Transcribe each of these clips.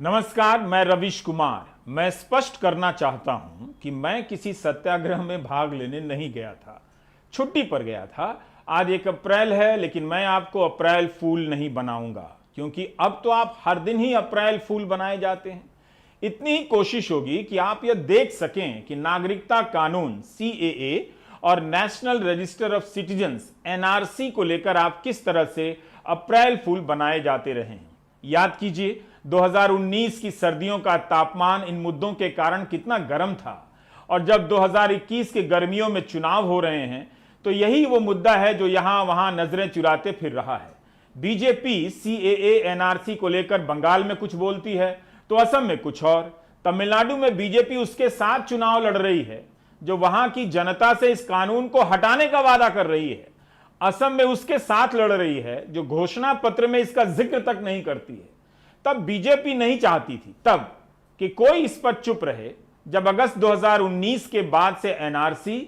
नमस्कार, मैं रविश कुमार। मैं स्पष्ट करना चाहता हूं कि मैं किसी सत्याग्रह में भाग लेने नहीं गया था, छुट्टी पर गया था। आज 1 अप्रैल है, लेकिन मैं आपको अप्रैल फूल नहीं बनाऊंगा, क्योंकि अब तो आप हर दिन ही अप्रैल फूल बनाए जाते हैं। इतनी ही कोशिश होगी कि आप यह देख सकें कि नागरिकता कानून CAA और national register of citizens NRC को लेकर आप किस तरह से अप्रैल फूल बनाए जाते रहे हैं। याद कीजिए, 2019 की सर्दियों का तापमान इन मुद्दों के कारण कितना गर्म था, और जब 2021 के गर्मियों में चुनाव हो रहे हैं तो यही वो मुद्दा है जो यहां वहां नजरें चुराते फिर रहा है। बीजेपी CAA NRC को लेकर बंगाल में कुछ बोलती है तो असम में कुछ और। तमिलनाडु में बीजेपी उसके साथ चुनाव लड़ रही है जो वहां की जनता से इस कानून को हटाने का वादा कर रही है। असम में उसके साथ लड़ रही है जो घोषणा पत्र में इसका जिक्र तक नहीं करती है। तब बीजेपी नहीं चाहती थी तब कि कोई इस पर चुप रहे, जब अगस्त 2019 के बाद से NRC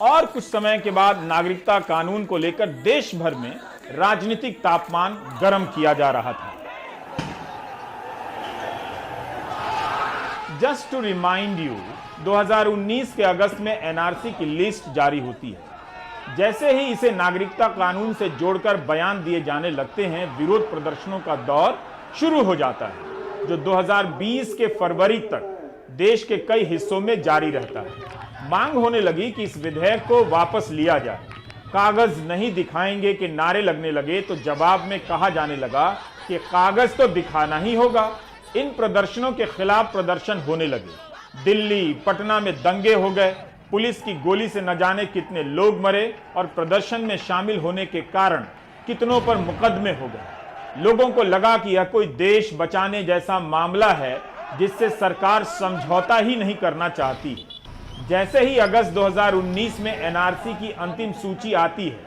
और कुछ समय के बाद नागरिकता कानून को लेकर देश भर में राजनीतिक तापमान गर्म किया जा रहा था। जस्ट टू रिमाइंड यू, 2019 के अगस्त में NRC की लिस्ट जारी होती है। जैसे ही इसे नागरिकता कानून से जोड़कर बयान दिए जाने लगते हैं, विरोध प्रदर्शनों का दौर शुरू हो जाता है, जो 2020 के फरवरी तक देश के कई हिस्सों में जारी रहता है। मांग होने लगी कि इस विधेयक को वापस लिया जाए। कागज नहीं दिखाएंगे के नारे लगने लगे तो जवाब में कहा जाने लगा कि कागज तो दिखाना ही होगा। इन प्रदर्शनों के खिलाफ प्रदर्शन होने लगे। दिल्ली, पटना में दंगे हो गए। पुलिस की गोली से न जाने कितने लोग मरे और प्रदर्शन में शामिल होने के कारण कितनों पर मुकदमे हो गए। लोगों को लगा कि यह कोई देश बचाने जैसा मामला है जिससे सरकार समझौता ही नहीं करना चाहती। जैसे ही अगस्त 2019 में NRC की अंतिम सूची आती है,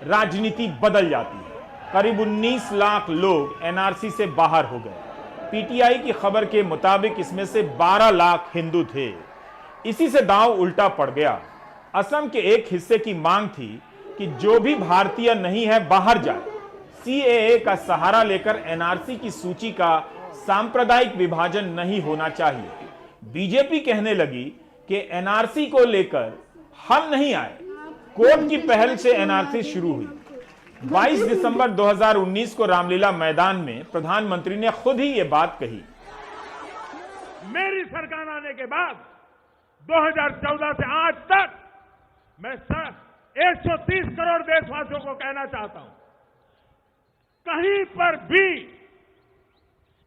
राजनीति बदल जाती है। करीब 19 लाख लोग NRC से बाहर हो गए। PTI की खबर के मुताबिक इसमें से 12 लाख हिंदू थे। इसी से दांव उल्टा पड़ गया। असम के एक हिस्से की मांग थी कि जो भी भारतीय नहीं है बाहर जाए। CAA का सहारा लेकर NRC की सूची का सांप्रदायिक विभाजन नहीं होना चाहिए। बीजेपी कहने लगी कि NRC को लेकर हम नहीं आए। कोर्ट की पहल से NRC शुरू हुई। 22 दिसंबर 2019 को रामलीला मैदान में प्रधानमंत्री ने खुद ही यह बात कही। मेरी सरकार आने के बाद 2014 से आज तक मैं 130 करोड़ देशवासियों को कहना चाहता हूं, कहीं पर भी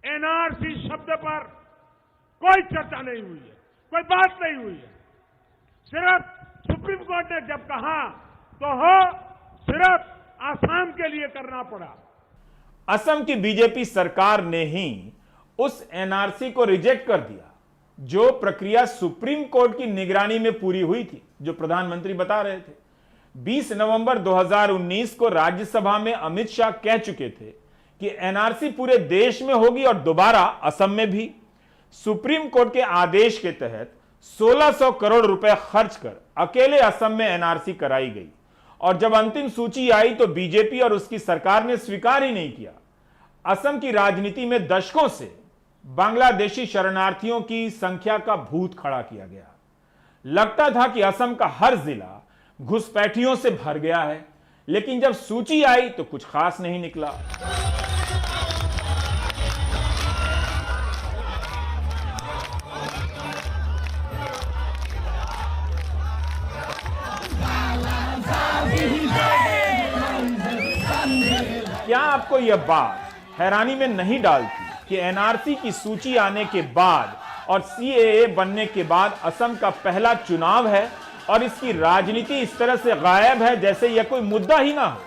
NRC शब्द पर कोई चर्चा नहीं हुई है, कोई बात नहीं हुई है। सिर्फ सुप्रीम कोर्ट ने जब कहा तो सिर्फ आसाम के लिए करना पड़ा। असम की बीजेपी सरकार ने ही उस NRC को रिजेक्ट कर दिया जो प्रक्रिया सुप्रीम कोर्ट की निगरानी में पूरी हुई थी, जो प्रधानमंत्री बता रहे थे। 20 नवंबर 2019 को राज्यसभा में अमित शाह कह चुके थे कि NRC पूरे देश में होगी और दोबारा असम में भी। सुप्रीम कोर्ट के आदेश के तहत 1600 करोड़ रुपए खर्च कर अकेले असम में NRC कराई गई, और जब अंतिम सूची आई तो बीजेपी और उसकी सरकार ने स्वीकार ही नहीं किया। असम की राजनीति में दशकों से बांग्लादेशी शरणार्थियों की संख्या का भूत खड़ा किया गया। लगता था कि असम का हर जिला घुसपैठियों से भर गया है, लेकिन जब सूची आई तो कुछ खास नहीं निकला। क्या आपको यह बात हैरानी में नहीं डालती कि NRC की सूची आने के बाद और CAA बनने के बाद असम का पहला चुनाव है और इसकी राजनीति इस तरह से गायब है जैसे यह कोई मुद्दा ही ना हो।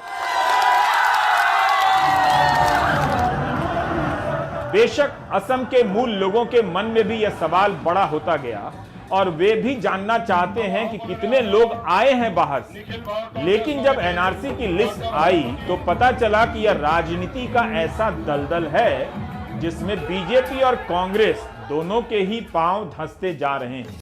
बेशक असम के मूल लोगों के मन में भी यह सवाल बड़ा होता गया और वे भी जानना चाहते हैं कि कितने लोग आए हैं बाहर से। लेकिन जब NRC की लिस्ट आई तो पता चला कि यह राजनीति का ऐसा दलदल है जिसमें बीजेपी और कांग्रेस दोनों के ही पांव धंसते जा रहे हैं।